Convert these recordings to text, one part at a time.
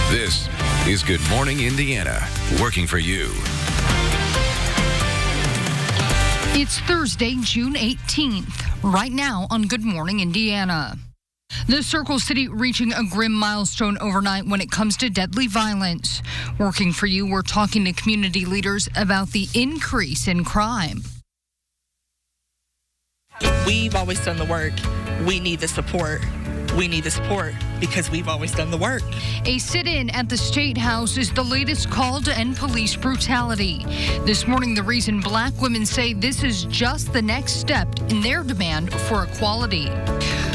This is Good Morning Indiana, working for you. It's Thursday, June 18th. Right now on Good Morning Indiana. The Circle City reaching a grim milestone overnight when it comes to deadly violence. Working for you, we're talking to community leaders about the increase in crime. We've always done the work. We need the support. We need the support because we've always done the work. A sit-in at the State House is the latest call to end police brutality. This morning, the reason black women say this is just the next step in their demand for equality.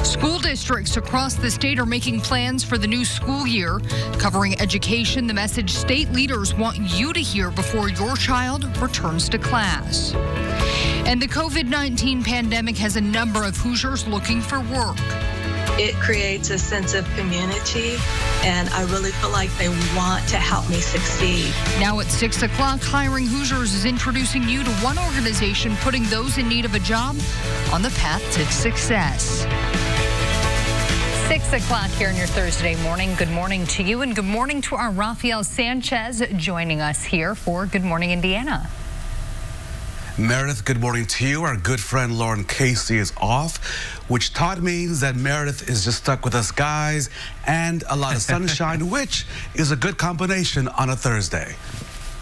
School districts across the state are making plans for the new school year, covering education, the message state leaders want you to hear before your child returns to class. And the COVID-19 pandemic has a number of Hoosiers looking for work. It creates a sense of community, and I really feel like they want to help me succeed. Now at 6 o'clock, Hiring Hoosiers is introducing you to one organization putting those in need of a job on the path to success. 6 o'clock here in your Thursday morning. Good morning to you, and good morning to our Rafael Sanchez joining us here for Good Morning Indiana. Meredith, good morning to you. Our good friend Lauren Casey is off, which Todd means that Meredith is just stuck with us guys and a lot of sunshine, which is a good combination on a Thursday.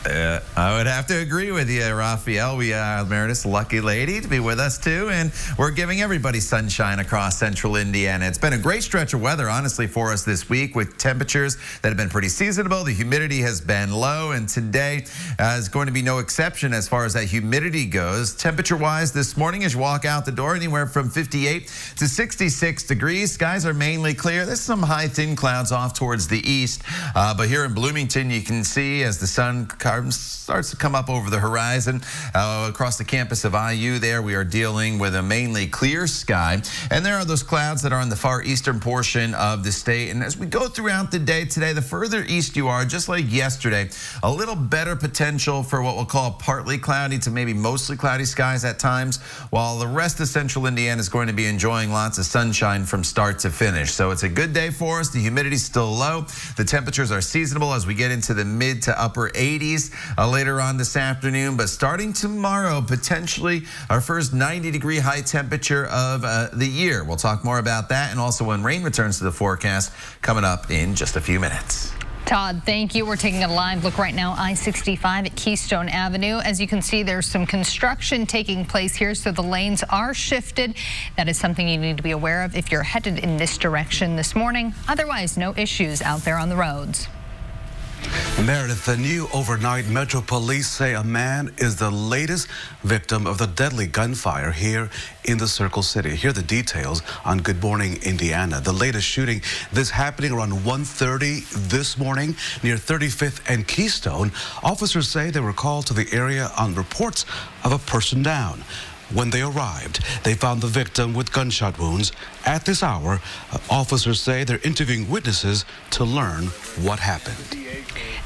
I would have to agree with you, Rafael. We are Meredith's lucky lady to be with us, too, and we're giving everybody sunshine across central Indiana. It's been a great stretch of weather, honestly, for us this week with temperatures that have been pretty seasonable. The humidity has been low, and today is going to be no exception as far as that humidity goes. Temperature-wise this morning, as you walk out the door, anywhere from 58 to 66 degrees. Skies are mainly clear. There's some high, thin clouds off towards the east, but here in Bloomington, you can see as the sun starts to come up over the horizon across the campus of IU there. We are dealing with a mainly clear sky, and there are those clouds that are in the far eastern portion of the state. And as we go throughout the day today, the further east you are, just like yesterday, a little better potential for what we'll call partly cloudy to maybe mostly cloudy skies at times, while the rest of central Indiana is going to be enjoying lots of sunshine from start to finish. So it's a good day for us. The humidity's still low. The temperatures are seasonable as we get into the mid to upper 80s. Later on this afternoon, but starting tomorrow, potentially our first 90-degree high temperature of the year. We'll talk more about that and also when rain returns to the forecast coming up in just a few minutes. Todd, thank you. We're taking a live look right now, I-65 at Keystone Avenue. As you can see, there's some construction taking place here, so the lanes are shifted. That is something you need to be aware of if you're headed in this direction this morning. Otherwise, no issues out there on the roads. Meredith, the new overnight Metro Police say a man is the latest victim of the deadly gunfire here in the Circle City. Here are the details on Good Morning Indiana. The latest shooting, this happening around 1:30 this morning near 35th and Keystone. Officers say they were called to the area on reports of a person down. When they arrived, they found the victim with gunshot wounds. At this hour, officers say they're interviewing witnesses to learn what happened.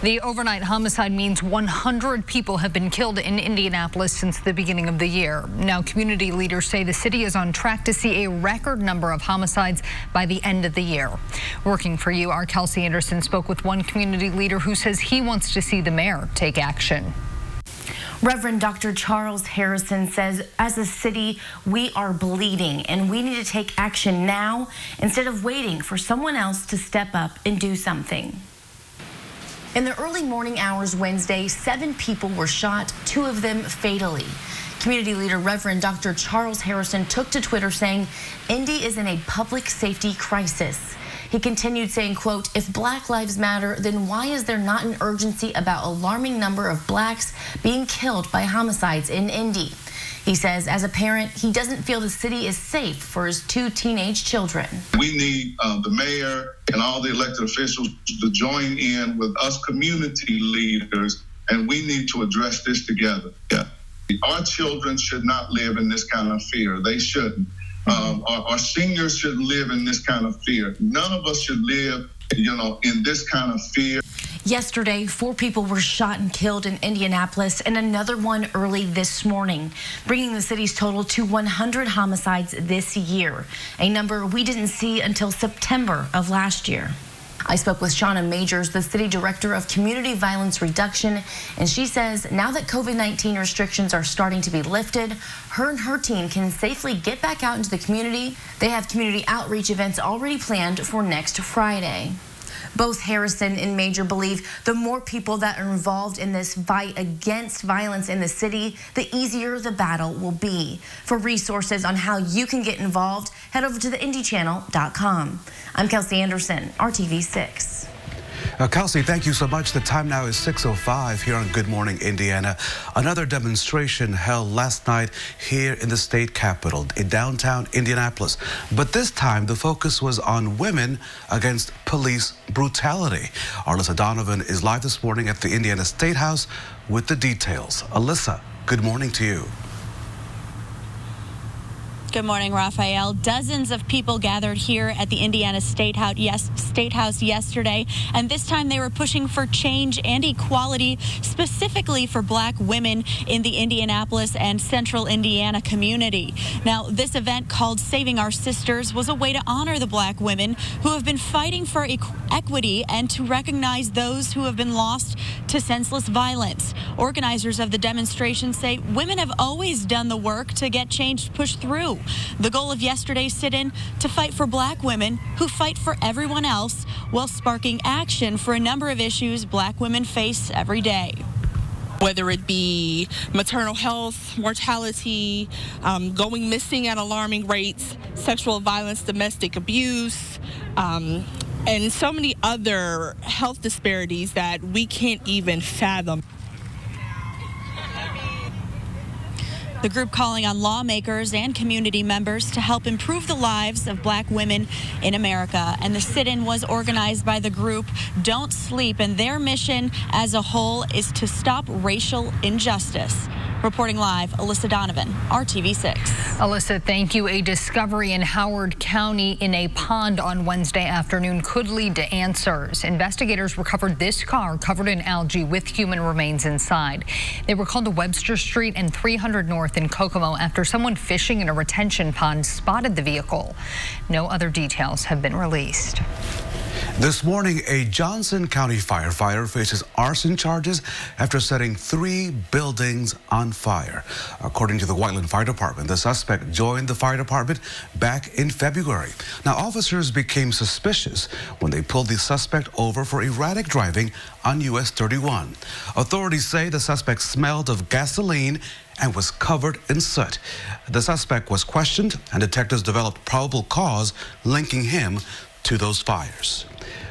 The overnight homicide means 100 people have been killed in Indianapolis since the beginning of the year. Now, community leaders say the city is on track to see a record number of homicides by the end of the year. Working for you, our Kelsey Anderson spoke with one community leader who says he wants to see the mayor take action. Reverend Dr. Charles Harrison says, as a city, we are bleeding and we need to take action now instead of waiting for someone else to step up and do something. In the early morning hours Wednesday, 7 people were shot, 2 of them fatally. Community leader Reverend Dr. Charles Harrison took to Twitter saying, Indy is in a public safety crisis. He continued saying, quote, if Black lives matter, then why is there not an urgency about alarming number of Blacks being killed by homicides in Indy? He says, as a parent, he doesn't feel the city is safe for his 2 teenage children. We need the mayor and all the elected officials to join in with us community leaders, and we need to address this together. Yeah. Our children should not live in this kind of fear. They shouldn't. Our seniors shouldn't live in this kind of fear. None of us should live, in this kind of fear. Yesterday, 4 people were shot and killed in Indianapolis and another one early this morning, bringing the city's total to 100 homicides this year, a number we didn't see until September of last year. I spoke with Shauna Majors, the city director of community violence reduction, and she says now that COVID-19 restrictions are starting to be lifted, her and her team can safely get back out into the community. They have community outreach events already planned for next Friday. Both Harrison and Major believe the more people that are involved in this fight against violence in the city, the easier the battle will be. For resources on how you can get involved, head over to theindychannel.com. I'm Kelsey Anderson, RTV6. Kelsey, thank you so much. The time now is 6:05 here on Good Morning Indiana. Another demonstration held last night here in the state capitol in downtown Indianapolis. But this time the focus was on women against police brutality. Alyssa Donovan is live this morning at the Indiana State House with the details. Alyssa, good morning to you. Good morning, Raphael. Dozens of people gathered here at the Indiana State House yesterday, and this time they were pushing for change and equality, specifically for black women in the Indianapolis and central Indiana community. Now, this event called Saving Our Sisters was a way to honor the black women who have been fighting for equity and to recognize those who have been lost to senseless violence. Organizers of the demonstration say women have always done the work to get change pushed through. The goal of yesterday's sit-in to fight for black women who fight for everyone else while sparking action for a number of issues black women face every day. Whether it be maternal health, mortality, going missing at alarming rates, sexual violence, domestic abuse, and so many other health disparities that we can't even fathom. The group calling on lawmakers and community members to help improve the lives of black women in America. And the sit-in was organized by the group Don't Sleep, and their mission as a whole is to stop racial injustice. Reporting live, Alyssa Donovan, RTV6. Alyssa, thank you. A discovery in Howard County in a pond on Wednesday afternoon could lead to answers. Investigators recovered this car covered in algae with human remains inside. They were called to Webster Street and 300 North in Kokomo after someone fishing in a retention pond spotted the vehicle. No other details have been released. This morning, a Johnson County firefighter faces arson charges after setting 3 buildings on fire. According to the Whiteland Fire Department, the suspect joined the fire department back in February. Now, officers became suspicious when they pulled the suspect over for erratic driving on US 31. Authorities say the suspect smelled of gasoline and was covered in soot. The suspect was questioned, and detectives developed probable cause linking him to those fires.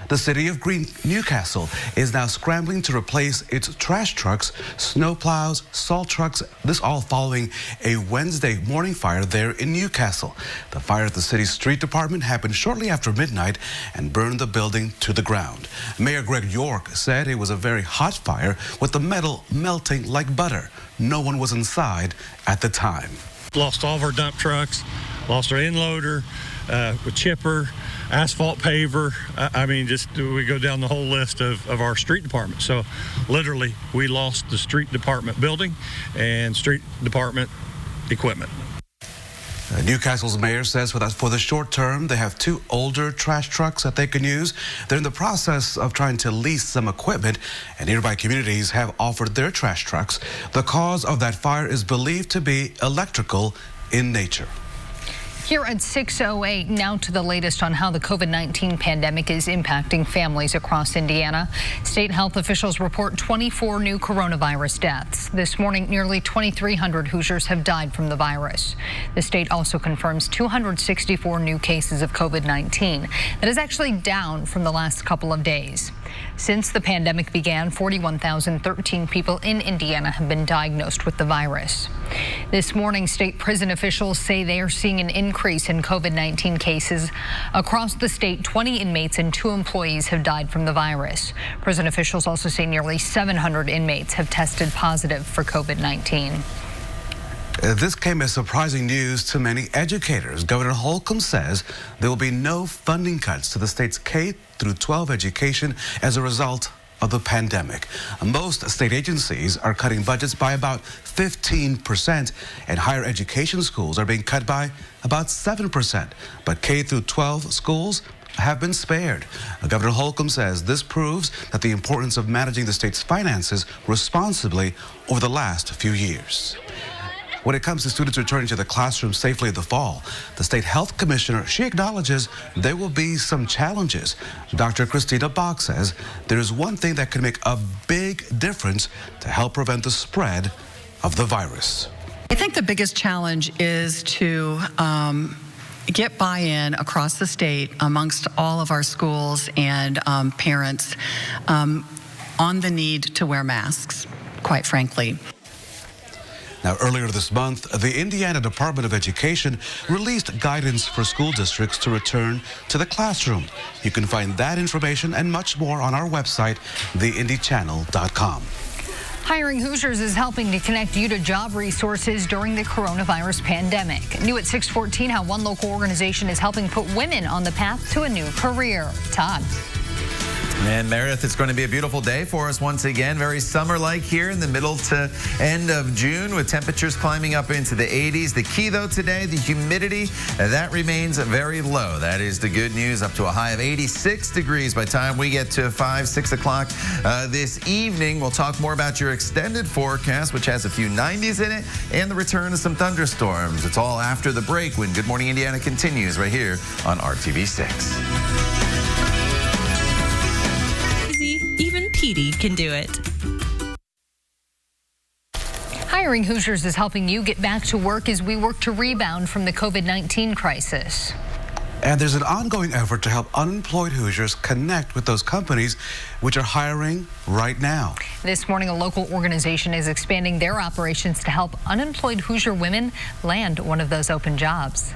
The city of Newcastle is now scrambling to replace its trash trucks, snow plows, salt trucks, this all following a Wednesday morning fire there in Newcastle. The fire at the city's street department happened shortly after midnight and burned the building to the ground. Mayor Greg York said it was a very hot fire with the metal melting like butter. No one was inside at the time. Lost all of our dump trucks, lost our end loader, with chipper, asphalt paver. I mean, just we go down the whole list of our street department. So literally we lost the street department building and street department equipment. Newcastle's mayor says for the short term, they have 2 older trash trucks that they can use. They're in the process of trying to lease some equipment, and nearby communities have offered their trash trucks. The cause of that fire is believed to be electrical in nature. Here at 6:08, now to the latest on how the COVID-19 pandemic is impacting families across Indiana. State health officials report 24 new coronavirus deaths. This morning, nearly 2,300 Hoosiers have died from the virus. The state also confirms 264 new cases of COVID-19. That is actually down from the last couple of days. Since the pandemic began, 41,013 people in Indiana have been diagnosed with the virus. This morning, state prison officials say they are seeing an increase in COVID-19 cases. Across the state, 20 inmates and 2 employees have died from the virus. Prison officials also say nearly 700 inmates have tested positive for COVID-19. This came as surprising news to many educators. Governor Holcomb says there will be no funding cuts to the state's K-12 education as a result of the pandemic. Most state agencies are cutting budgets by about 15%, and higher education schools are being cut by about 7%. But K-12 schools have been spared. Governor Holcomb says this proves that the importance of managing the state's finances responsibly over the last few years. When it comes to students returning to the classroom safely in the fall, the state health commissioner, she acknowledges there will be some challenges. Dr. Christina Bach says there is one thing that can make a big difference to help prevent the spread of the virus. I think the biggest challenge is to get buy-in across the state amongst all of our schools and parents on the need to wear masks, quite frankly. Now, earlier this month, the Indiana Department of Education released guidance for school districts to return to the classroom. You can find that information and much more on our website, theindychannel.com. Hiring Hoosiers is helping to connect you to job resources during the coronavirus pandemic. New at 6:14, how one local organization is helping put women on the path to a new career. Todd. And Meredith, it's going to be a beautiful day for us once again. Very summer-like here in the middle to end of June with temperatures climbing up into the 80s. The key, though, today, the humidity, that remains very low. That is the good news, up to a high of 86 degrees by the time we get to 5, 6 o'clock this evening. We'll talk more about your extended forecast, which has a few 90s in it, and the return of some thunderstorms. It's all after the break when Good Morning Indiana continues right here on RTV6. Even Petey can do it. Hiring Hoosiers is helping you get back to work as we work to rebound from the COVID-19 crisis. And there's an ongoing effort to help unemployed Hoosiers connect with those companies which are hiring right now. This morning, a local organization is expanding their operations to help unemployed Hoosier women land one of those open jobs.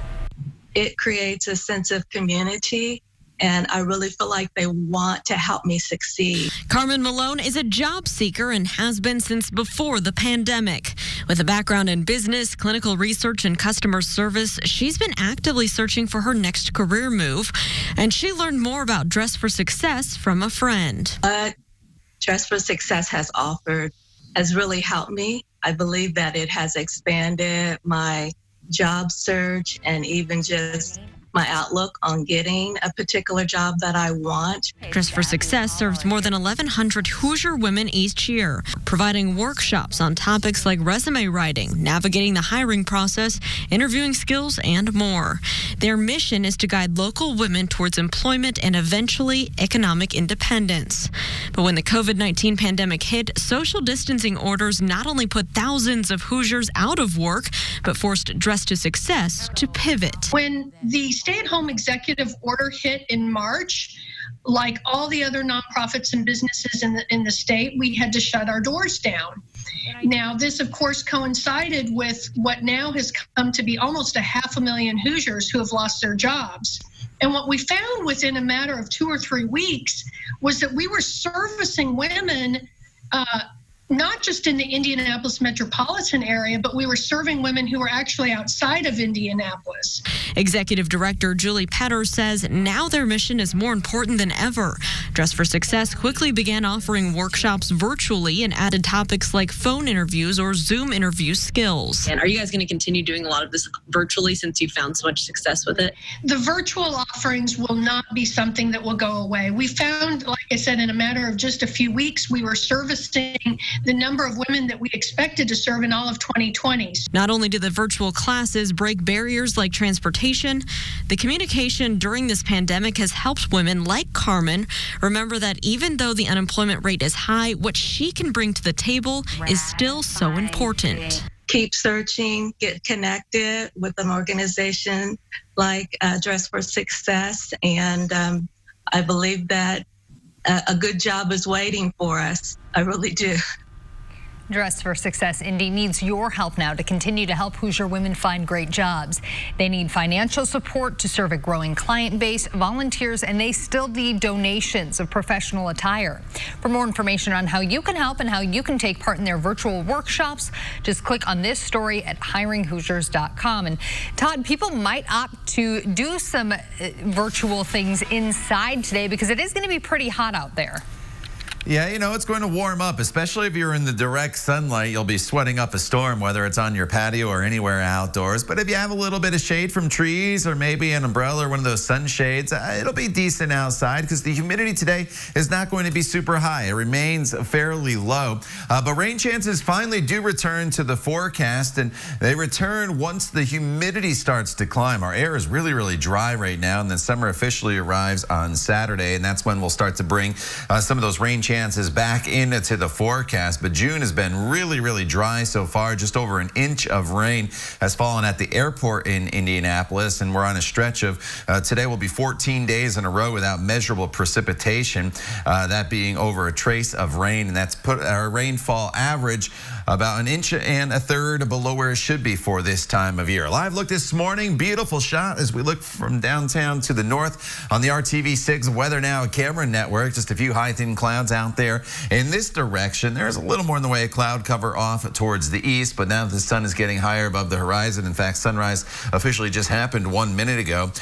It creates a sense of community, and I really feel like they want to help me succeed. Carmen Malone is a job seeker and has been since before the pandemic. With a background in business, clinical research, and customer service, she's been actively searching for her next career move. And she learned more about Dress for Success from a friend. What Dress for Success has offered has really helped me. I believe that it has expanded my job search and even just my outlook on getting a particular job that I want. Dress for Success serves more than 1,100 Hoosier women each year, providing workshops on topics like resume writing, navigating the hiring process, interviewing skills, and more. Their mission is to guide local women towards employment and eventually economic independence. But when the COVID-19 pandemic hit, social distancing orders not only put thousands of Hoosiers out of work, but forced Dress to Success to pivot. When the stay-at-home executive order hit in March, like all the other nonprofits and businesses in the state, we had to shut our doors down. Now, this, of course, coincided with what now has come to be almost 500,000 Hoosiers who have lost their jobs. And what we found within a matter of 2 or 3 weeks was that we were servicing women not just in the Indianapolis metropolitan area, but we were serving women who were actually outside of Indianapolis. Executive Director Julie Petter says now their mission is more important than ever. Dress for Success quickly began offering workshops virtually and added topics like phone interviews or Zoom interview skills. And are you guys going to continue doing a lot of this virtually since you've found so much success with it? The virtual offerings will not be something that will go away. We found, like I said, in a matter of just a few weeks, we were servicing the number of women that we expected to serve in all of 2020. Not only did the virtual classes break barriers like transportation, the communication during this pandemic has helped women like Carmen remember that even though the unemployment rate is high, what she can bring to the table is still so important. Keep searching, get connected with an organization like Dress for Success, and I believe that a good job is waiting for us. I really do. Dress for Success Indy needs your help now to continue to help Hoosier women find great jobs. They need financial support to serve a growing client base, volunteers, and they still need donations of professional attire. For more information on how you can help and how you can take part in their virtual workshops, just click on this story at hiringhoosiers.com. And Todd, people might opt to do some virtual things inside today because it is going to be pretty hot out there. Yeah, you know, it's going to warm up, especially if you're in the direct sunlight. You'll be sweating up a storm, whether it's on your patio or anywhere outdoors. But if you have a little bit of shade from trees or maybe an umbrella or one of those sunshades, it'll be decent outside because the humidity today is not going to be super high. It remains fairly low. But rain chances finally do return to the forecast, and they return once the humidity starts to climb. Our air is really, really dry right now, and then summer officially arrives on Saturday, and that's when we'll start to bring some of those rain chances back into the forecast. But June has been really, really dry so far. Just over an inch of rain has fallen at the airport in Indianapolis, and we're on a stretch of today will be 14 days in a row without measurable precipitation, that being over a trace of rain, and that's put our rainfall average about 1.33 inches below where it should be for this time of year. Live look this morning, beautiful shot as we look from downtown to the north on the RTV6 Weather Now camera network. Just a few high thin clouds out there in this direction. There's a little more in the way of cloud cover off towards the east, but now that the sun is getting higher above the horizon, in fact, sunrise officially just happened 1 minute ago,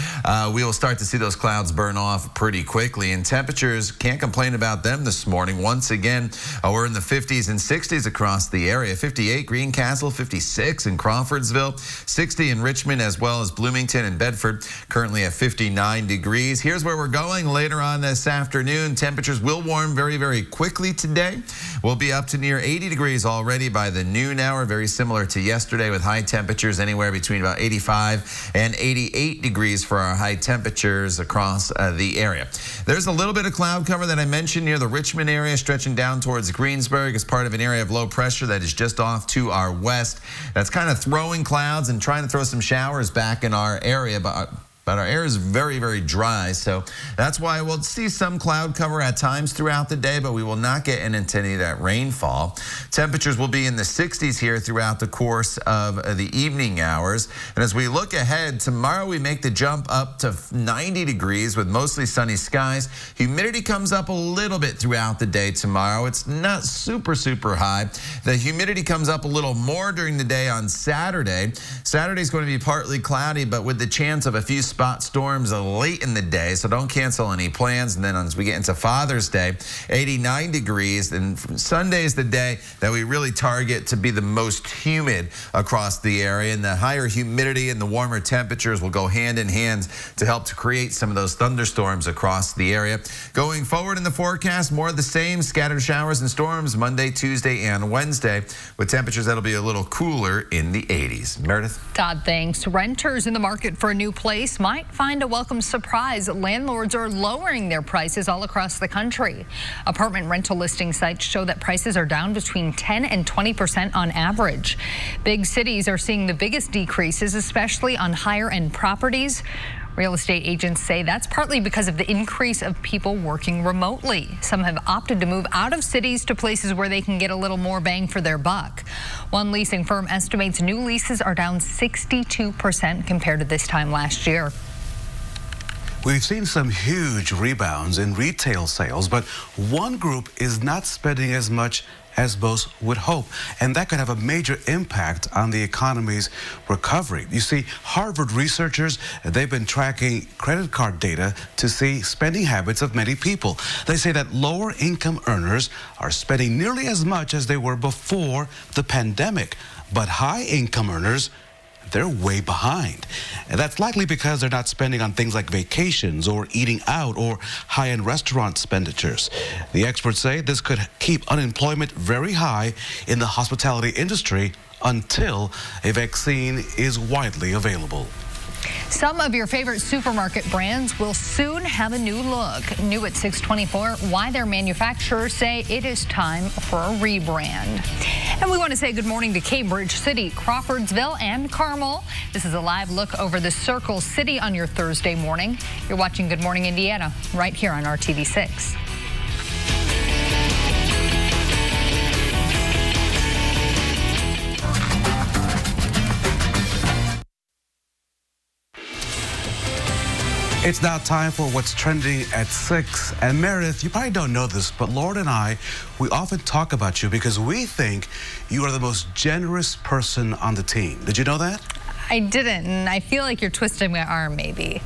we will start to see those clouds burn off pretty quickly, and temperatures, can't complain about them this morning. Once again, we're in the 50s and 60s across the area. 58 Greencastle, 56 in Crawfordsville, 60 in Richmond, as well as Bloomington and Bedford, currently at 59 degrees. Here's where we're going later on this afternoon. Temperatures will warm very, very quickly today. We'll be up to near 80 degrees already by the noon hour, very similar to yesterday, with high temperatures anywhere between about 85 and 88 degrees for our high temperatures across the area. There's a little bit of cloud cover that I mentioned near the Richmond area, stretching down towards Greensburg as part of an area of low pressure that is just off to our west. That's kind of throwing clouds and trying to throw some showers back in our area, but our air is very, very dry, so that's why we'll see some cloud cover at times throughout the day, but we will not get into any of that rainfall. Temperatures will be in the 60s here throughout the course of the evening hours. And as we look ahead, tomorrow we make the jump up to 90 degrees with mostly sunny skies. Humidity comes up a little bit throughout the day tomorrow. It's not super, super high. The humidity comes up a little more during the day on Saturday. Saturday is going to be partly cloudy, but with the chance of a few spot storms late in the day, so don't cancel any plans. And then as we get into Father's Day, 89 degrees, and Sunday is the day that we really target to be the most humid across the area, and the higher humidity and the warmer temperatures will go hand in hand to help to create some of those thunderstorms across the area. Going forward in the forecast, more of the same, scattered showers and storms Monday, Tuesday, and Wednesday, with temperatures that'll be a little cooler in the 80s. Meredith? Todd, thanks. Renters in the market for a new place might find a welcome surprise. Landlords are lowering their prices all across the country. Apartment rental listing sites show that prices are down between 10 and 20% on average. Big cities are seeing the biggest decreases, especially on higher end properties. Real estate agents say that's partly because of the increase of people working remotely. Some have opted to move out of cities to places where they can get a little more bang for their buck. One leasing firm estimates new leases are down 62% compared to this time last year. We've seen some huge rebounds in retail sales, but one group is not spending as much as most would hope, and that could have a major impact on the economy's recovery. You see, Harvard researchers, they've been tracking credit card data to see spending habits of many people. They say that lower income earners are spending nearly as much as they were before the pandemic, but high income earners, they're way behind. And that's likely because they're not spending on things like vacations or eating out or high-end restaurant expenditures. The experts say this could keep unemployment very high in the hospitality industry until a vaccine is widely available. Some of your favorite supermarket brands will soon have a new look. New at 624, why their manufacturers say it is time for a rebrand. And we want to say good morning to Cambridge City, Crawfordsville, and Carmel. This is a live look over the Circle City on your Thursday morning. You're watching Good Morning Indiana right here on RTV6. It's now time for what's trending at 6. And Meredith, you probably don't know this, but Lord and I, we often talk about you because we think you are the most generous person on the team. Did you know that? I didn't, and I feel like you're twisting my arm, maybe.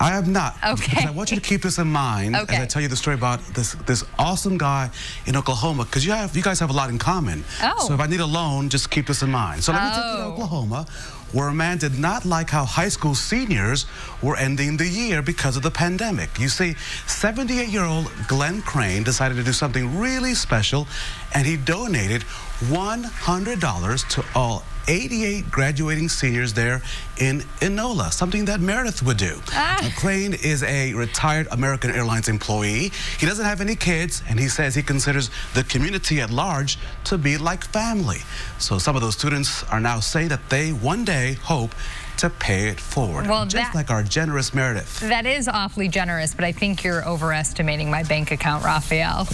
I have not. Okay. Because I want you to keep this in mind as I tell you the story about this awesome guy in Oklahoma, because you guys have a lot in common. Oh. So if I need a loan, just keep this in mind. So let me take you to Oklahoma, where a man did not like how high school seniors were ending the year because of the pandemic. You see, 78-year-old Glenn Crane decided to do something really special, and he donated $100 to all 88 graduating seniors there in Enola, something that Meredith would do. Crane is a retired American Airlines employee. He doesn't have any kids, and he says he considers the community at large to be like family. So some of those students are now saying that they one day hope to pay it forward, well, just like our generous Meredith. That is awfully generous, but I think you're overestimating my bank account, Raphael.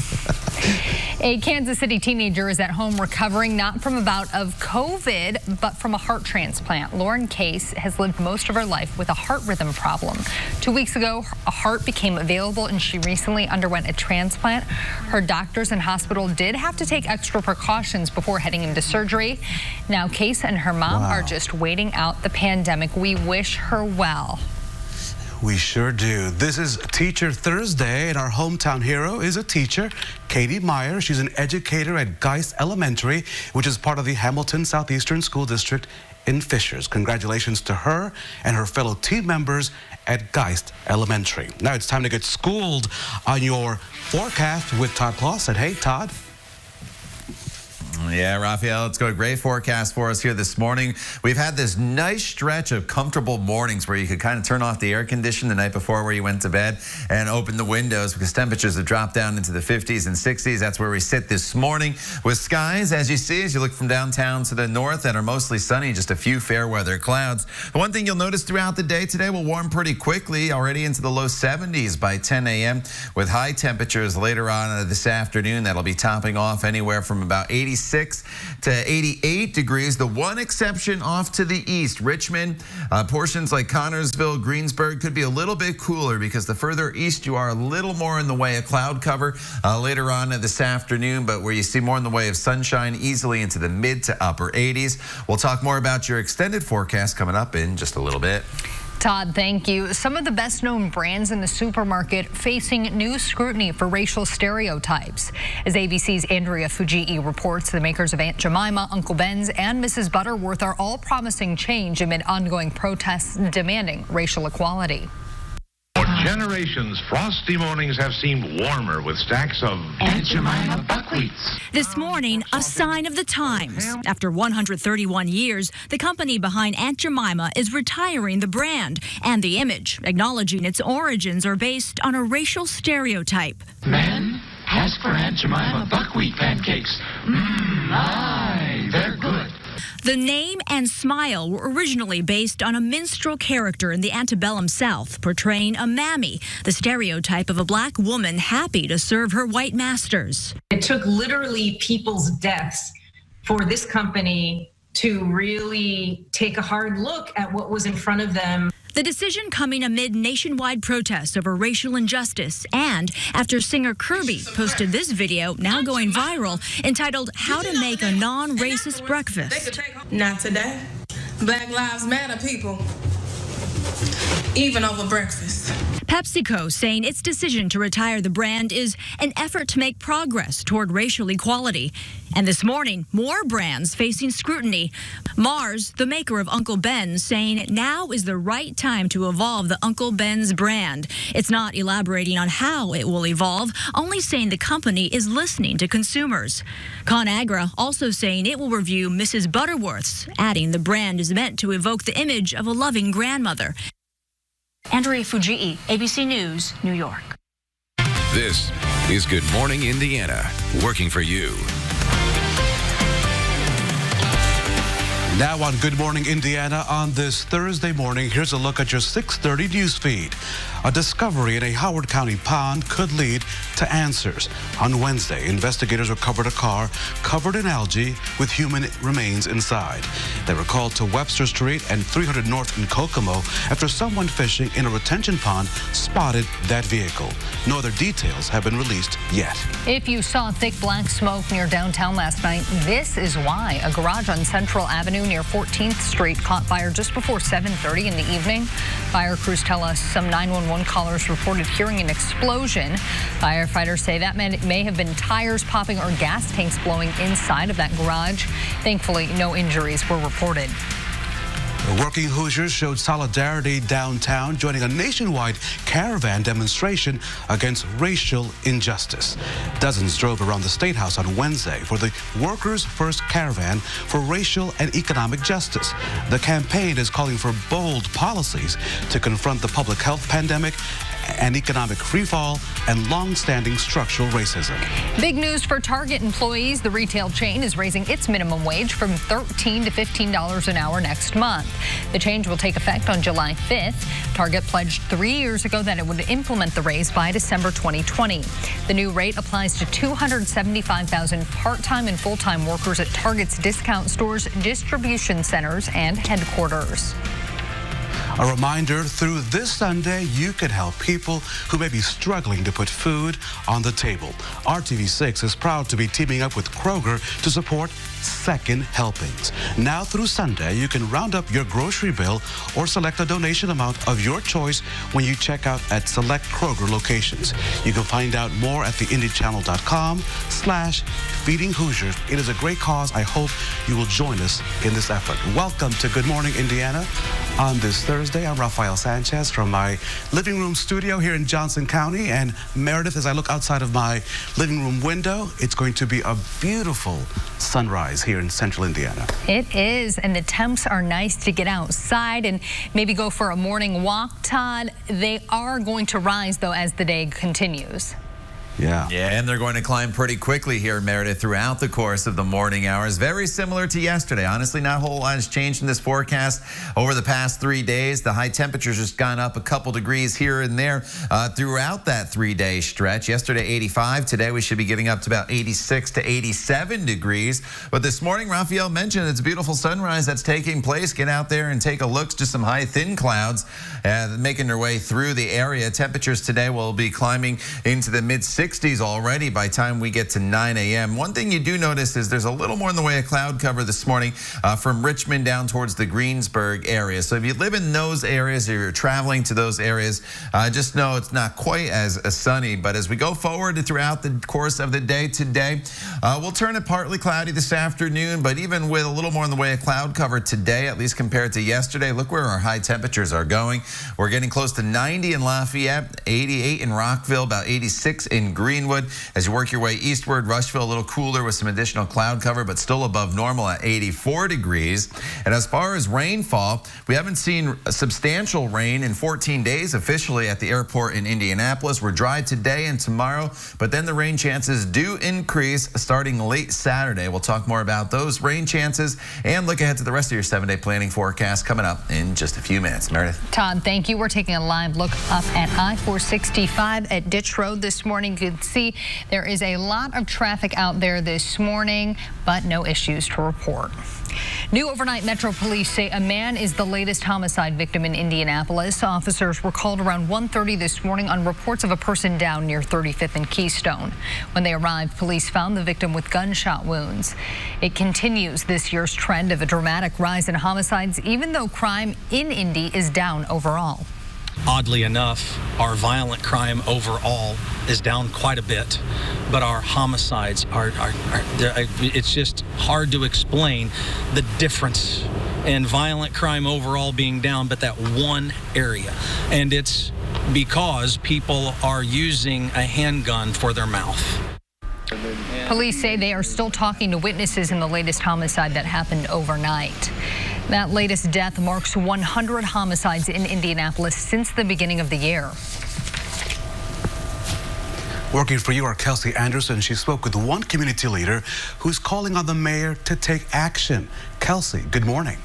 A Kansas City teenager is at home recovering not from a bout of COVID, but from a heart transplant. Lauren Case has lived most of her life with a heart rhythm problem. 2 weeks ago, a heart became available and she recently underwent a transplant. Her doctors and hospital did have to take extra precautions before heading into surgery. Now Case and her mom are just waiting out the pandemic. We wish her well. We sure do. This is Teacher Thursday, and our hometown hero is a teacher, Katie Meyer. She's an educator at Geist Elementary, which is part of the Hamilton Southeastern School District in Fishers. Congratulations to her and her fellow team members at Geist Elementary. Now it's time to get schooled on your forecast with Todd Clausen. Hey, Todd. Yeah, Raphael, it's got a great forecast for us here this morning. We've had this nice stretch of comfortable mornings where you could kind of turn off the air conditioner the night before where you went to bed and open the windows because temperatures have dropped down into the 50s and 60s. That's where we sit this morning with skies, as you see, as you look from downtown to the north, that are mostly sunny, just a few fair weather clouds. The one thing you'll notice throughout the day today will warm pretty quickly, already into the low 70s by 10 a.m. with high temperatures later on this afternoon. That'll be topping off anywhere from about 86 to 88 degrees. The one exception off to the east, Richmond, portions like Connorsville, Greensburg could be a little bit cooler because the further east you are, a little more in the way of cloud cover later on this afternoon, but where you see more in the way of sunshine easily into the mid to upper 80s. We'll talk more about your extended forecast coming up in just a little bit. Todd, thank you. Some of the best-known brands in the supermarket facing new scrutiny for racial stereotypes. As ABC's Andrea Fujii reports, the makers of Aunt Jemima, Uncle Ben's, and Mrs. Butterworth are all promising change amid ongoing protests demanding racial equality. For generations, frosty mornings have seemed warmer with stacks of Aunt Jemima buckwheats. This morning, a sign of the times. After 131 years, the company behind Aunt Jemima is retiring the brand and the image, acknowledging its origins are based on a racial stereotype. Men, ask for Aunt Jemima buckwheat pancakes. They're good. The name and smile were originally based on a minstrel character in the antebellum South, portraying a mammy, the stereotype of a black woman happy to serve her white masters. It took literally people's deaths for this company to really take a hard look at what was in front of them. The decision coming amid nationwide protests over racial injustice and after singer Kirby posted this video, now going viral, entitled How to Make a Non-Racist Breakfast. Not today. Black Lives Matter, people. Even over breakfast. PepsiCo saying its decision to retire the brand is an effort to make progress toward racial equality. And this morning, more brands facing scrutiny. Mars, the maker of Uncle Ben's, saying now is the right time to evolve the Uncle Ben's brand. It's not elaborating on how it will evolve, only saying the company is listening to consumers. ConAgra also saying it will review Mrs. Butterworth's, adding the brand is meant to evoke the image of a loving grandmother. Andrea Fujii, ABC News, New York. This is Good Morning Indiana, working for you. Now on Good Morning Indiana on this Thursday morning, here's a look at your 6:30 news feed. A discovery in a Howard County pond could lead to answers. On Wednesday, investigators recovered a car covered in algae with human remains inside. They were called to Webster Street and 300 North in Kokomo after someone fishing in a retention pond spotted that vehicle. No other details have been released yet. If you saw thick black smoke near downtown last night, this is why. A garage on Central Avenue near 14th Street caught fire just before 7:30 in the evening. Fire crews tell us some 911 callers reported hearing an explosion. Firefighters say that may have been tires popping or gas tanks blowing inside of that garage. Thankfully, no injuries were reported. Working Hoosiers showed solidarity downtown, joining a nationwide caravan demonstration against racial injustice. Dozens drove around the State House on Wednesday for the Workers' First Caravan for Racial and Economic Justice. The campaign is calling for bold policies to confront the public health pandemic and economic freefall and long-standing structural racism. Big news for Target employees. The retail chain is raising its minimum wage from $13 to $15 an hour next month. The change will take effect on July 5th. Target pledged 3 years ago that it would implement the raise by December 2020. The new rate applies to 275,000 part-time and full-time workers at Target's discount stores, distribution centers, and headquarters. A reminder, through this Sunday, you can help people who may be struggling to put food on the table. RTV6 is proud to be teaming up with Kroger to support Second Helpings. Now through Sunday, you can round up your grocery bill or select a donation amount of your choice when you check out at select Kroger locations. You can find out more at theindychannel.com/Feeding Hoosiers. It is a great cause. I hope you will join us in this effort. Welcome to Good Morning Indiana. On this Thursday, I'm Rafael Sanchez from my living room studio here in Johnson County. And Meredith, as I look outside of my living room window, it's going to be a beautiful sunrise here in central Indiana. It is, and the temps are nice to get outside and maybe go for a morning walk, Todd. They are going to rise, though, as the day continues. Yeah, and they're going to climb pretty quickly here, Meredith, throughout the course of the morning hours. Very similar to yesterday. Honestly, not a whole lot has changed in this forecast over the past 3 days. The high temperatures just gone up a couple degrees here and there throughout that 3-day stretch. Yesterday, 85. Today, we should be getting up to about 86 to 87 degrees. But this morning, Raphael mentioned it's a beautiful sunrise that's taking place. Get out there and take a look. Just some high, thin clouds making their way through the area. Temperatures today will be climbing into the mid-60s already by the time we get to 9 a.m. One thing you do notice is there's a little more in the way of cloud cover this morning from Richmond down towards the Greensburg area. So if you live in those areas or you're traveling to those areas, just know it's not quite as sunny. But as we go forward throughout the course of the day today, we'll turn it partly cloudy this afternoon. But even with a little more in the way of cloud cover today, at least compared to yesterday, look where our high temperatures are going. We're getting close to 90 in Lafayette, 88 in Rockville, about 86 in Greenwood. As you work your way eastward, Rushville a little cooler with some additional cloud cover, but still above normal at 84 degrees. And as far as rainfall, we haven't seen substantial rain in 14 days officially at the airport in Indianapolis. We're dry today and tomorrow, but then the rain chances do increase starting late Saturday. We'll talk more about those rain chances and look ahead to the rest of your 7-day planning forecast coming up in just a few minutes. Meredith. Todd, thank you. We're taking a live look up at I-465 at Ditch Road this morning. You can see there is a lot of traffic out there this morning, but no issues to report. New overnight Metro Police say a man is the latest homicide victim in Indianapolis. Officers were called around 1:30 this morning on reports of a person down near 35th and Keystone. When they arrived, police found the victim with gunshot wounds. It continues this year's trend of a dramatic rise in homicides, even though crime in Indy is down overall. Oddly enough, our violent crime overall is down quite a bit, but our homicides are it's just hard to explain the difference in violent crime overall being down, but that one area. And it's because people are using a handgun for their mouth. Police say they are still talking to witnesses in the latest homicide that happened overnight. That latest death marks 100 homicides in Indianapolis since the beginning of the year. Working for you are Kelsey Anderson. She spoke with one community leader who's calling on the mayor to take action. Kelsey, good morning.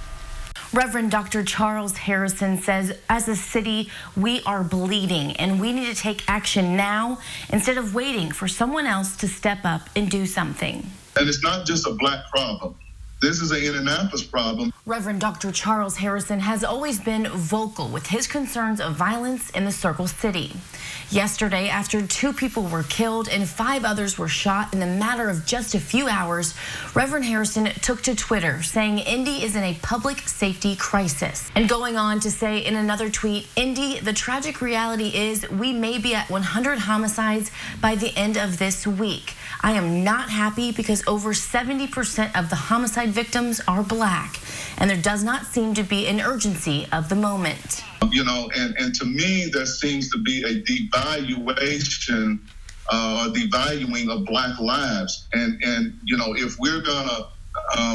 Reverend Dr. Charles Harrison says, as a city, we are bleeding and we need to take action now instead of waiting for someone else to step up and do something. And it's not just a black problem. This is an Indianapolis problem. Reverend Dr. Charles Harrison has always been vocal with his concerns of violence in the Circle City. Yesterday, after 2 people were killed and 5 others were shot in the matter of just a few hours, Reverend Harrison took to Twitter saying Indy is in a public safety crisis. And going on to say in another tweet, Indy, the tragic reality is we may be at 100 homicides by the end of this week. I am not happy because over 70% of the homicide victims are Black, and there does not seem to be an urgency of the moment. You know, and to me, there seems to be a devaluation or devaluing of Black lives. And you know, if we're gonna,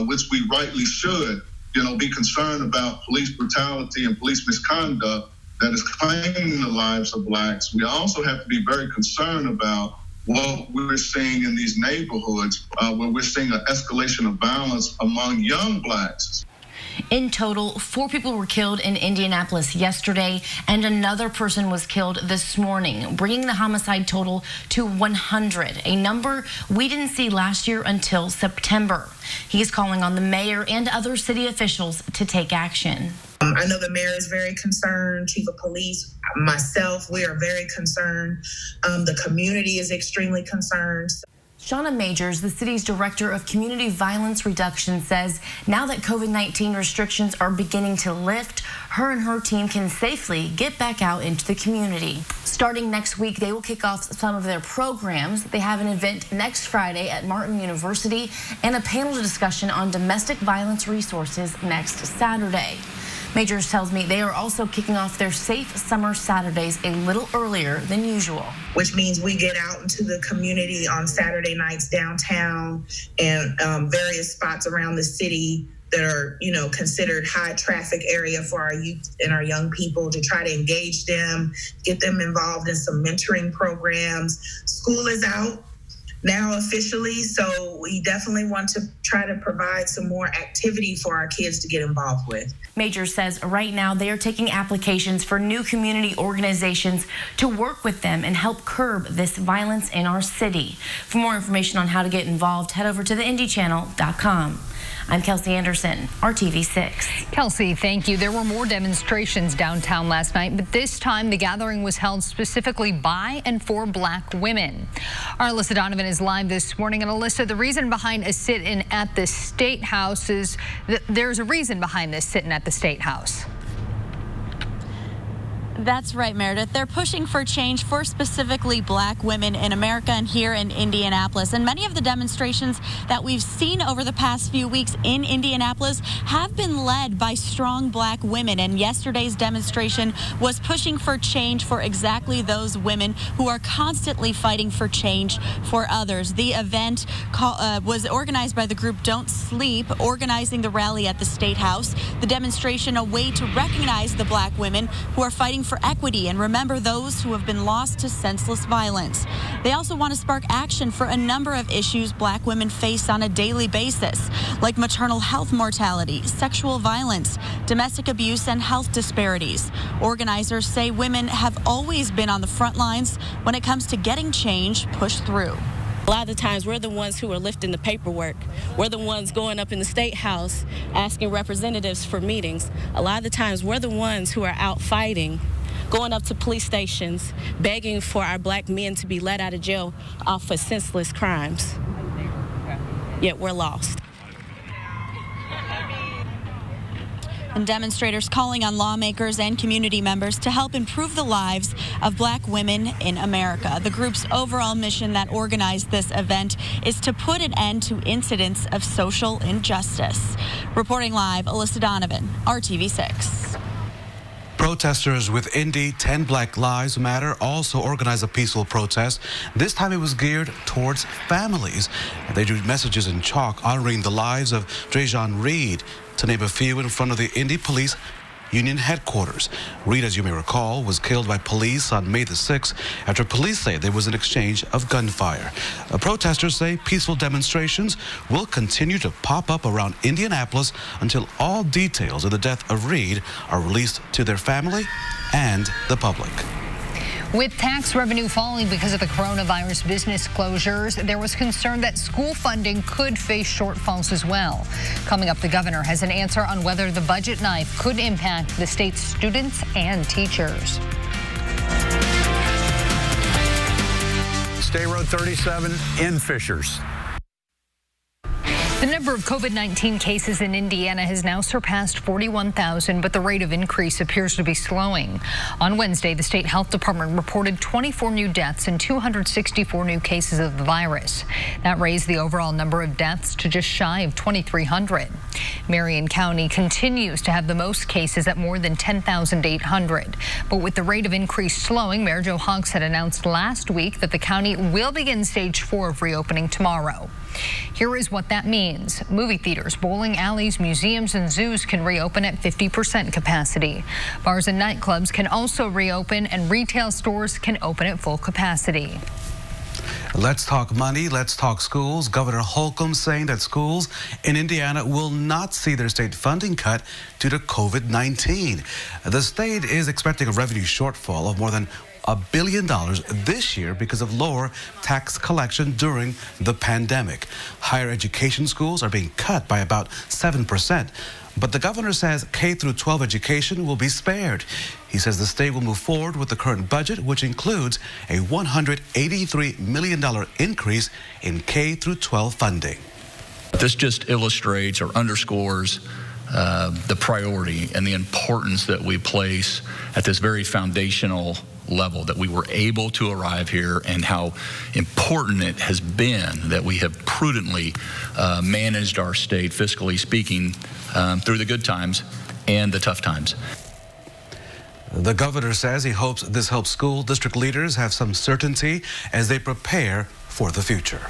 which we rightly should, you know, be concerned about police brutality and police misconduct that is claiming the lives of Blacks, we also have to be very concerned about what we're seeing in these neighborhoods, where we're seeing an escalation of violence among young Blacks. In total, 4 people were killed in Indianapolis yesterday, and another person was killed this morning, bringing the homicide total to 100, a number we didn't see last year until September. He's calling on the mayor and other city officials to take action. I know the mayor is very concerned, chief of police, myself, we are very concerned. The community is extremely concerned. Shauna Majors, the city's director of community violence reduction, says now that COVID-19 restrictions are beginning to lift, her and her team can safely get back out into the community. Starting next week, they will kick off some of their programs. They have an event next Friday at Martin University and a panel discussion on domestic violence resources next Saturday. Majors tells me they are also kicking off their Safe Summer Saturdays a little earlier than usual. Which means we get out into the community on Saturday nights downtown and various spots around the city that are, you know, considered high traffic area for our youth and our young people to try to engage them, get them involved in some mentoring programs. School is out now officially, so we definitely want to try to provide some more activity for our kids to get involved with. Major says right now they are taking applications for new community organizations to work with them and help curb this violence in our city. For more information on how to get involved, head over to theindychannel.com. I'm Kelsey Anderson, RTV6. Kelsey, thank you. There were more demonstrations downtown last night, but this time the gathering was held specifically by and for Black women. Our Alyssa Donovan is live this morning. And Alyssa, the reason behind a sit-in at the State House is that there's a reason behind this sit-in at the State House. That's right, Meredith. They're pushing for change for specifically Black women in America and here in Indianapolis. And many of the demonstrations that we've seen over the past few weeks in Indianapolis have been led by strong Black women. And yesterday's demonstration was pushing for change for exactly those women who are constantly fighting for change for others. The event was organized by the group Don't Sleep, organizing the rally at the State House. The demonstration, a way to recognize the Black women who are fighting for equity and remember those who have been lost to senseless violence. They also want to spark action for a number of issues Black women face on a daily basis, like maternal health mortality, sexual violence, domestic abuse, and health disparities. Organizers say women have always been on the front lines when it comes to getting change pushed through. A lot of the times we're the ones who are lifting the paperwork. We're the ones going up in the State House asking representatives for meetings. A lot of the times we're the ones who are out fighting, going up to police stations, begging for our Black men to be let out of jail off of senseless crimes. Yet we're lost. And demonstrators calling on lawmakers and community members to help improve the lives of Black women in America. The group's overall mission that organized this event is to put an end to incidents of social injustice. Reporting live, Alyssa Donovan, RTV6. Protesters with Indy 10 Black Lives Matter also organized a peaceful protest. This time it was geared towards families. They drew messages in chalk honoring the lives of Drejon Reed, to name a few, in front of the Indy Police Union headquarters. Reed, as you may recall, was killed by police on May the 6th after police say there was an exchange of gunfire. Protesters say peaceful demonstrations will continue to pop up around Indianapolis until all details of the death of Reed are released to their family and the public. With tax revenue falling because of the coronavirus business closures, there was concern that school funding could face shortfalls as well. Coming up, the governor has an answer on whether the budget knife could impact the state's students and teachers. State Road 37 in Fishers. The number of COVID-19 cases in Indiana has now surpassed 41,000, but the rate of increase appears to be slowing. On Wednesday, the state health department reported 24 new deaths and 264 new cases of the virus. That raised the overall number of deaths to just shy of 2,300. Marion County continues to have the most cases at more than 10,800. But with the rate of increase slowing, Mayor Joe Hoggs had announced last week that the county will begin stage 4 of reopening tomorrow. Here is what that means. Movie theaters, bowling alleys, museums, and zoos can reopen at 50% capacity. Bars and nightclubs can also reopen, and retail stores can open at full capacity. Let's talk money. Let's talk schools. Governor Holcomb saying that schools in Indiana will not see their state funding cut due to COVID-19. The state is expecting a revenue shortfall of more than $1 billion this year because of lower tax collection during the pandemic. Higher education schools are being cut by about 7%. But the governor says K through 12 education will be spared. He says the state will move forward with the current budget, which includes a $183 million increase in K through 12 funding. This just illustrates or underscores the priority and the importance that we place at this very foundational level, that we were able to arrive here, and how important it has been that we have prudently managed our state, fiscally speaking, through the good times and the tough times. The governor says he hopes this helps school district leaders have some certainty as they prepare for the future.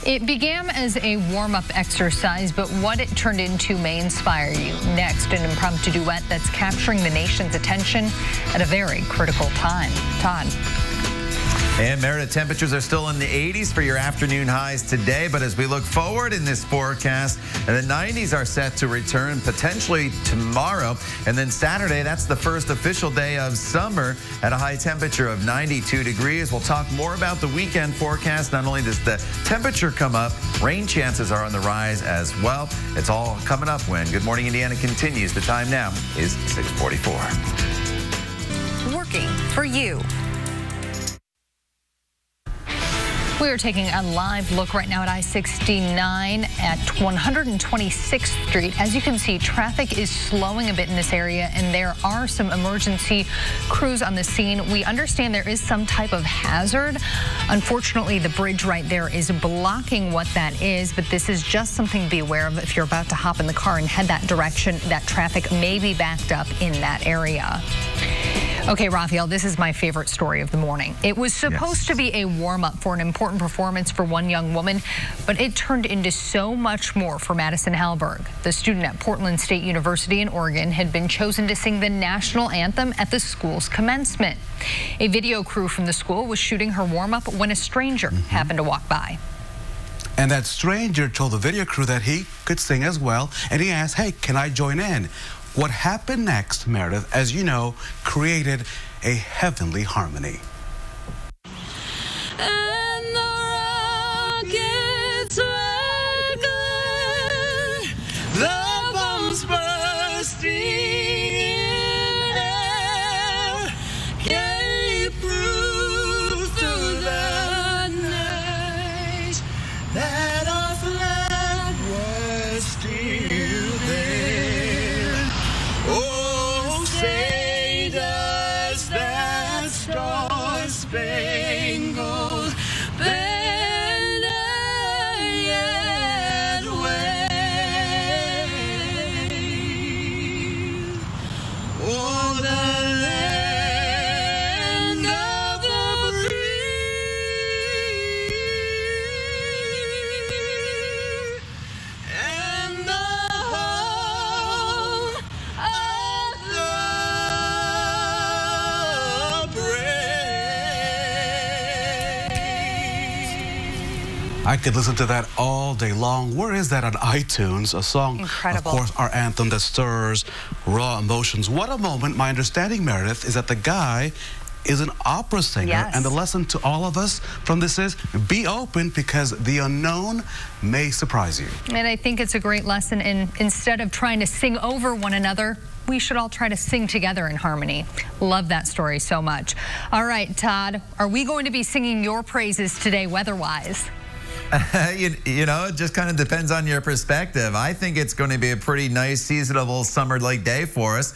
It began as a warm-up exercise, but what it turned into may inspire you. Next, an impromptu duet that's capturing the nation's attention at a very critical time. Todd. And Meredith, temperatures are still in the 80s for your afternoon highs today, but as we look forward in this forecast, the 90s are set to return potentially tomorrow. And then Saturday, that's the first official day of summer at a high temperature of 92 degrees. We'll talk more about the weekend forecast. Not only does the temperature come up, rain chances are on the rise as well. It's all coming up when Good Morning Indiana continues. The time now is 6:44. Working for you. We are taking a live look right now at I-69 at 126th Street. As you can see, traffic is slowing a bit in this area, and there are some emergency crews on the scene. We understand there is some type of hazard. Unfortunately, the bridge right there is blocking what that is, but this is just something to be aware of if you're about to hop in the car and head that direction. That traffic may be backed up in that area. Okay, Raphael, this is my favorite story of the morning. It was supposed to be a warm-up for an important performance for one young woman, but it turned into so much more for Madison Hallberg. The student at Portland State University in Oregon had been chosen to sing the national anthem at the school's commencement. A video crew from the school was shooting her warm-up when a stranger happened to walk by. And that stranger told the video crew that he could sing as well, and he asked, hey, can I join in? What happened next, Meredith, as you know, created a heavenly harmony. And the rockets regular, the bombs bursting in air, gave proof through the night that our flag was still there. Oh, say does that star-spangled banner yet wave? Oh, the land of the free and the home of the brave. I could listen to that all day long. Where is that on iTunes? A song, Incredible. Of course, our anthem that stirs raw emotions. What a moment. My understanding, Meredith, is that the guy is an opera singer. Yes. And the lesson to all of us from this is be open because the unknown may surprise you. And I think it's a great lesson in instead of trying to sing over one another, we should all try to sing together in harmony. Love that story so much. All right, Todd, are we going to be singing your praises today weather-wise? You know, it just kind of depends on your perspective. I think it's going to be a pretty nice, seasonable, summer-like day for us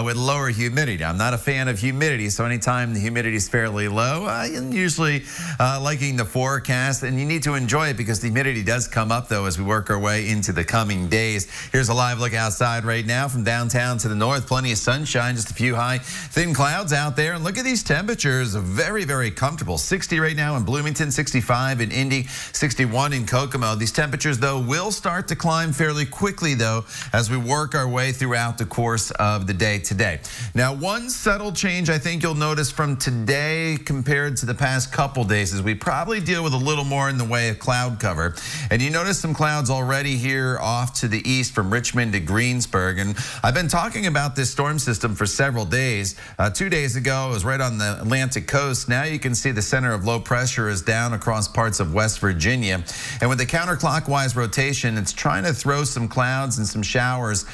with lower humidity. I'm not a fan of humidity, so anytime the humidity is fairly low, I'm usually liking the forecast, and you need to enjoy it because the humidity does come up, though, as we work our way into the coming days. Here's a live look outside right now from downtown to the north. Plenty of sunshine, just a few high, thin clouds out there. And look at these temperatures, very, very comfortable. 60 right now in Bloomington, 65 in Indy, 61 in Kokomo. These temperatures, though, will start to climb fairly quickly, though, as we work our way throughout the course of the day today. Now, one subtle change I think you'll notice from today compared to the past couple days is we probably deal with a little more in the way of cloud cover. And you notice some clouds already here off to the east from Richmond to Greensburg. And I've been talking about this storm system for several days. 2 days ago, it was right on the Atlantic coast. Now you can see the center of low pressure is down across parts of West Virginia. And with the counterclockwise rotation, it's trying to throw some clouds and some showers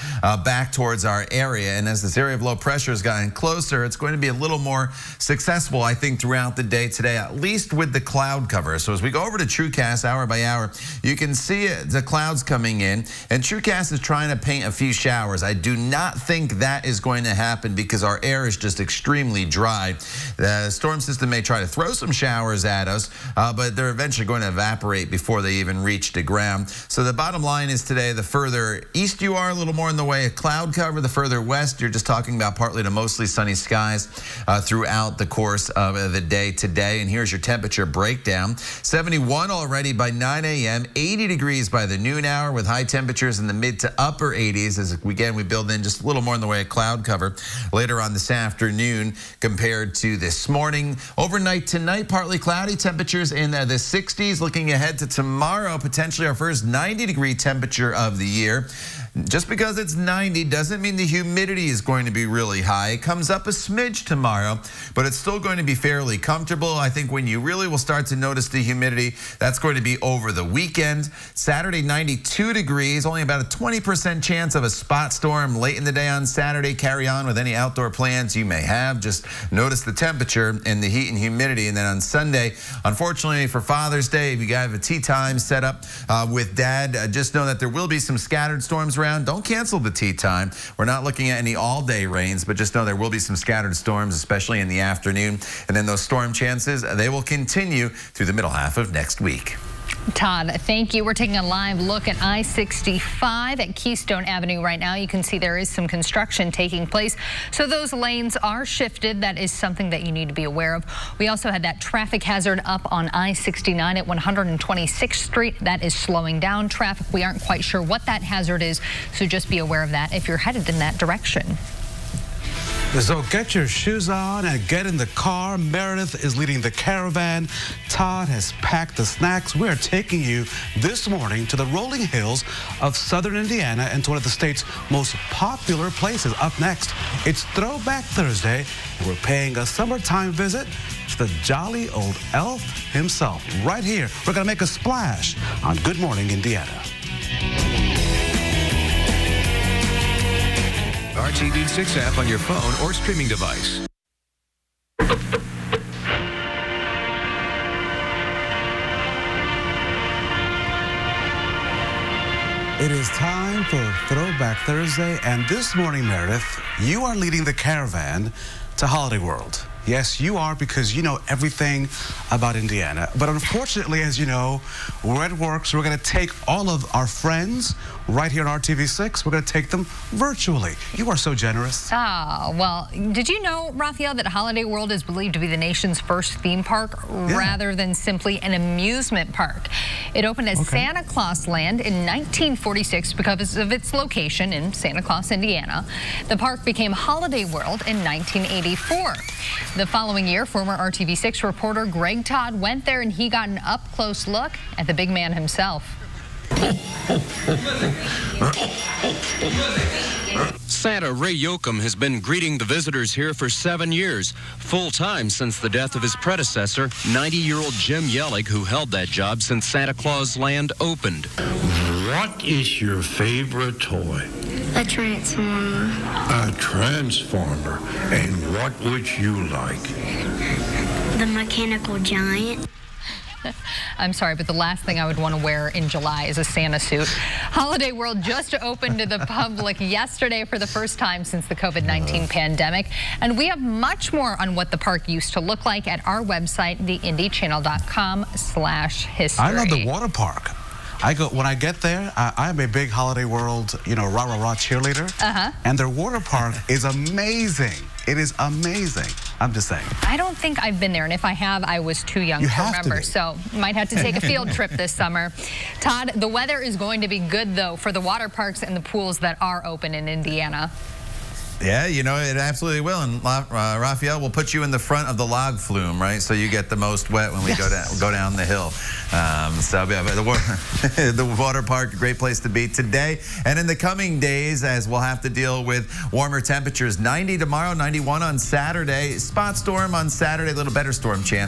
back towards our area. And as this area of low pressure has gotten closer, it's going to be a little more successful, I think, throughout the day today, at least with the cloud cover. So as we go over to TrueCast hour by hour, you can see the clouds coming in. And TrueCast is trying to paint a few showers. I do not think that is going to happen because our air is just extremely dry. The storm system may try to throw some showers at us, but they're eventually going to evaporate before they even reach the ground. So the bottom line is today, the further east you are, a little more in the way of cloud cover. The further west, you're just talking about partly to mostly sunny skies throughout the course of the day today. And here's your temperature breakdown. 71 already by 9 a.m., 80 degrees by the noon hour with high temperatures in the mid to upper 80s as, again, we build in just a little more in the way of cloud cover later on this afternoon compared to this morning. Overnight tonight, partly cloudy, temperatures in the 60s. Looking ahead to tomorrow, potentially our first 90-degree temperature of the year. Just because it's 90 doesn't mean the humidity is going to be really high. It comes up a smidge tomorrow, but it's still going to be fairly comfortable. I think when you really will start to notice the humidity, that's going to be over the weekend. Saturday, 92 degrees, only about a 20% chance of a spot storm late in the day on Saturday. Carry on with any outdoor plans you may have. Just notice the temperature and the heat and humidity. And then on Sunday, unfortunately for Father's Day, if you have a tea time set up with Dad, just know that there will be some scattered storms around. Don't cancel the tea time. We're not looking at any all-day rains, but just know there will be some scattered storms, especially in the afternoon. And then those storm chances, they will continue through the middle half of next week. Todd, thank you. We're taking a live look at I-65 at Keystone Avenue right now. You can see there is some construction taking place, so those lanes are shifted. That is something that you need to be aware of. We also had that traffic hazard up on I-69 at 126th Street. That is slowing down traffic. We aren't quite sure what that hazard is, so just be aware of that if you're headed in that direction. So get your shoes on and get in the car. Meredith is leading the caravan. Todd has packed the snacks. We're taking you this morning to the rolling hills of southern Indiana and to one of the state's most popular places. Up next, it's Throwback Thursday, and we're paying a summertime visit to the jolly old elf himself. Right here, we're going to make a splash on Good Morning Indiana. RTV6 app on your phone or streaming device. It is time for Throwback Thursday, and this morning, Meredith, you are leading the caravan to Holiday World. Yes, you are, because you know everything about Indiana. But unfortunately, as you know, we're at work, so we're going to take all of our friends right here on RTV6. We're going to take them virtually. You are so generous. Ah, well, did you know, Raphael, that Holiday World is believed to be the nation's first theme park rather than simply an amusement park? It opened as Santa Claus Land in 1946 because of its location in Santa Claus, Indiana. The park became Holiday World in 1984. The following year, former RTV6 reporter Greg Todd went there and he got an up-close look at the big man himself. Santa Ray Yoakum has been greeting the visitors here for 7 years, full-time since the death of his predecessor, 90-year-old Jim Yellig, who held that job since Santa Claus Land opened. What is your favorite toy? A transformer. A transformer. And what would you like? The mechanical giant. I'm sorry, but the last thing I would want to wear in July is a Santa suit. Holiday World just opened to the public yesterday for the first time since the COVID-19 pandemic. And we have much more on what the park used to look like at our website, theindychannel.com/history. I love the water park. When I get there, I'm a big Holiday World, rah-rah-rah cheerleader. And their water park is amazing. It is amazing. I'm just saying. I don't think I've been there, and if I have, I was too young to remember. So might have to take a field trip this summer. Todd, the weather is going to be good, though, for the water parks and the pools that are open in Indiana. Yeah, it absolutely will. And Raphael will put you in the front of the log flume, right? So you get the most wet when we go down the hill. The water park, a great place to be today. And in the coming days, as we'll have to deal with warmer temperatures, 90 tomorrow, 91 on Saturday. Spot storm on Saturday, a little better storm chance.